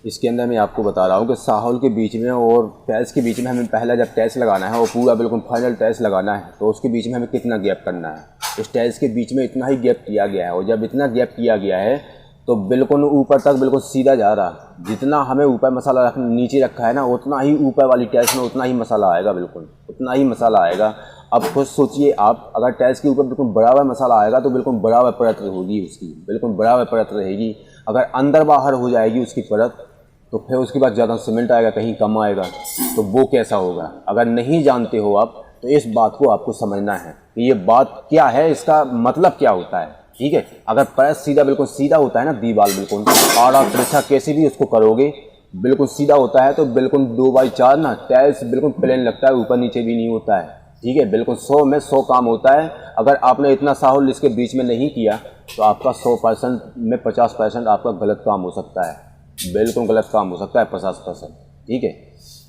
इसके अंदर मैं आपको बता रहा हूँ कि साहुल के बीच में और टाइल्स के बीच में हमें पहला जब टाइल्स लगाना है और पूरा बिल्कुल फाइनल टाइल्स लगाना है तो उसके बीच में हमें कितना गैप करना है। इस टाइल्स के बीच में इतना ही गैप किया गया है और जब इतना गैप किया गया है तो बिल्कुल ऊपर तक बिल्कुल सीधा जा रहा। जितना हमें ऊपर मसाला नीचे रखा है ना उतना ही ऊपर वाली टाइल्स में उतना ही मसाला आएगा, बिल्कुल उतना ही मसाला आएगा। अब खुद सोचिए आप, अगर टाइल्स के ऊपर बिल्कुल बराबर मसाला आएगा तो बिल्कुल बराबर परत होगी उसकी, बिल्कुल बराबर परत रहेगी। अगर अंदर बाहर हो जाएगी उसकी परत तो फिर उसके बाद ज़्यादा सीमेंट आएगा, कहीं कम आएगा, तो वो कैसा होगा। अगर नहीं जानते हो आप तो इस बात को आपको समझना है कि ये बात क्या है, इसका मतलब क्या होता है, ठीक है। अगर परत सीधा बिल्कुल सीधा होता है ना, दीवार बिल्कुल आड़ा तिरछा कैसे भी उसको करोगे बिल्कुल सीधा होता है तो बिल्कुल 2x4 ना टाइल्स बिल्कुल प्लेन लगता है, ऊपर नीचे भी नहीं होता है, ठीक है। बिल्कुल 100 में 100 काम होता है। अगर आपने इतना साहुल इसके बीच में नहीं किया तो आपका 100% में 50% आपका गलत काम हो सकता है, बिल्कुल गलत काम हो सकता है 50%, ठीक है।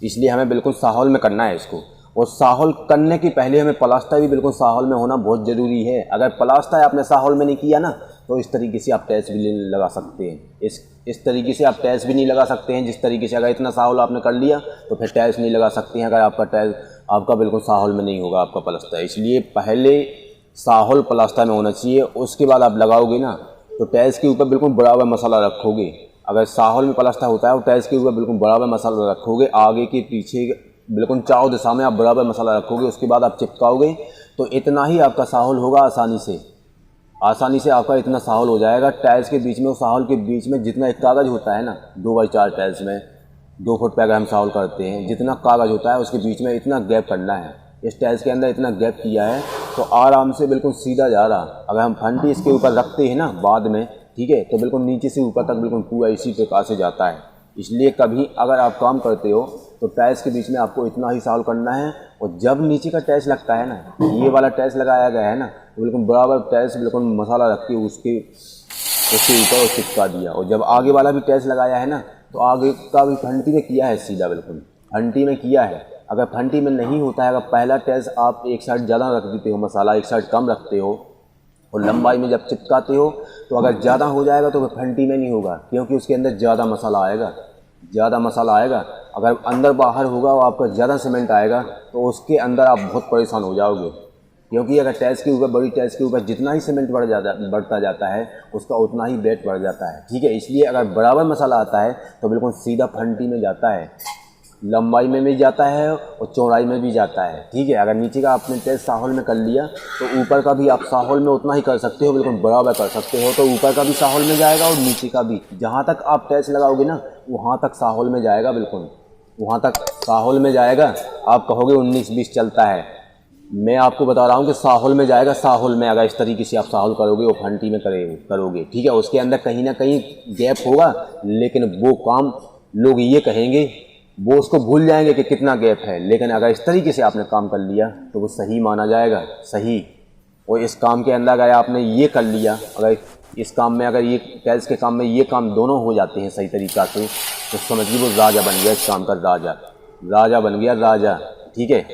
इसलिए हमें बिल्कुल साहुल में करना है इसको। और साहुल करने के पहले हमें प्लास्टर भी बिल्कुल साहुल में होना बहुत ज़रूरी है। अगर प्लास्टर आपने साहुल में नहीं किया ना तो इस तरीके से आप टाइल्स भी नहीं लगा सकते हैं। इस तरीके से आप टाइल्स भी नहीं लगा सकते हैं जिस तरीके से। अगर इतना साहुल आपने कर लिया तो फिर टाइल्स नहीं लगा सकते हैं अगर आपका टाइल्स आपका बिल्कुल साहुल में नहीं होगा आपका प्लास्टर। इसलिए पहले साहुल प्लास्टर में होना चाहिए, उसके बाद आप लगाओगे ना तो टाइल्स के ऊपर बिल्कुल बराबर मसाला रखोगे। अगर साहुल में प्लास्टर होता है और टाइल्स के ऊपर बिल्कुल बराबर मसाला रखोगे, आगे के पीछे बिल्कुल चारों दिशा में आप बराबर मसाला रखोगे, उसके बाद आप चिपकाओगे तो इतना ही आपका साहुल होगा। आसानी से आपका इतना साहुल हो जाएगा। टाइल्स के बीच में और साहुल के बीच में जितना एक कागज़ होता है ना 2x4 टाइल्स में 2 फुट पे अगर हम साहुल करते हैं, जितना कागज़ होता है उसके बीच में इतना गैप करना है। इस टाइल्स के अंदर इतना गैप किया है तो आराम से बिल्कुल सीधा जा रहा। अगर हम फंटी इसके ऊपर रखते हैं ना बाद में, ठीक है, तो बिल्कुल नीचे से ऊपर तक बिल्कुल पूरा इसी प्रकार से जाता है। इसलिए कभी अगर आप काम करते हो तो टाइल्स के बीच में आपको इतना ही साहुल करना है। और जब नीचे का टाइल्स लगता है ना, ये वाला टाइल्स लगाया गया है ना, तो बिल्कुल बराबर टाइल्स बिल्कुल मसाला रख के उसके ऊपर चिपका दिया। और जब आगे वाला भी टाइल्स लगाया है ना तो आगे का भी फंटी में किया है, सीधा बिल्कुल फंटी में किया है। अगर फंटी में नहीं होता है, अगर पहला टाइल्स आप एक साइड ज़्यादा रख देते हो मसाला, एक साइड कम रखते हो और लंबाई में जब चिपकाते हो तो अगर ज़्यादा हो जाएगा तो फंटी में नहीं होगा, क्योंकि उसके अंदर ज़्यादा मसाला आएगा। अगर अंदर बाहर होगा और आपका ज़्यादा सीमेंट आएगा तो उसके अंदर आप बहुत परेशान हो जाओगे, क्योंकि अगर टाइल्स के ऊपर, बड़ी टाइल्स के ऊपर जितना ही सीमेंट बढ़ता जाता है उसका उतना ही वेट बढ़ जाता है, ठीक है। इसलिए अगर बराबर मसाला आता है तो बिल्कुल सीधा फंटी में जाता है, लंबाई में भी जाता है और चौड़ाई में भी जाता है, ठीक है। अगर नीचे का आपने टाइल्स साहुल में कर लिया तो ऊपर का भी आप साहुल में उतना ही कर सकते हो, बिल्कुल बराबर कर सकते हो। तो ऊपर का भी साहुल में जाएगा और नीचे का भी, जहाँ तक आप टाइल्स लगाओगे ना वहाँ तक साहुल में जाएगा, बिल्कुल वहाँ तक साहुल में जाएगा। आप कहोगे 19-20 चलता है, मैं आपको बता रहा हूँ कि साहुल में जाएगा। साहुल में अगर इस तरीके से आप साहुल करोगे और फंटी में करोगे, ठीक है, उसके अंदर कहीं ना कहीं गैप होगा, लेकिन वो काम लोग ये कहेंगे, वो उसको भूल जाएंगे कि कितना गैप है। लेकिन अगर इस तरीके से आपने काम कर लिया तो वो सही माना जाएगा, सही। और इस काम के अंदर अगर आपने ये कर लिया, अगर इस काम में, अगर ये टाइल्स के काम में ये काम दोनों हो जाते हैं सही तरीक़ा से, तो समझिए वो राजा बन गया, इस काम का राजा बन गया, राजा, ठीक है।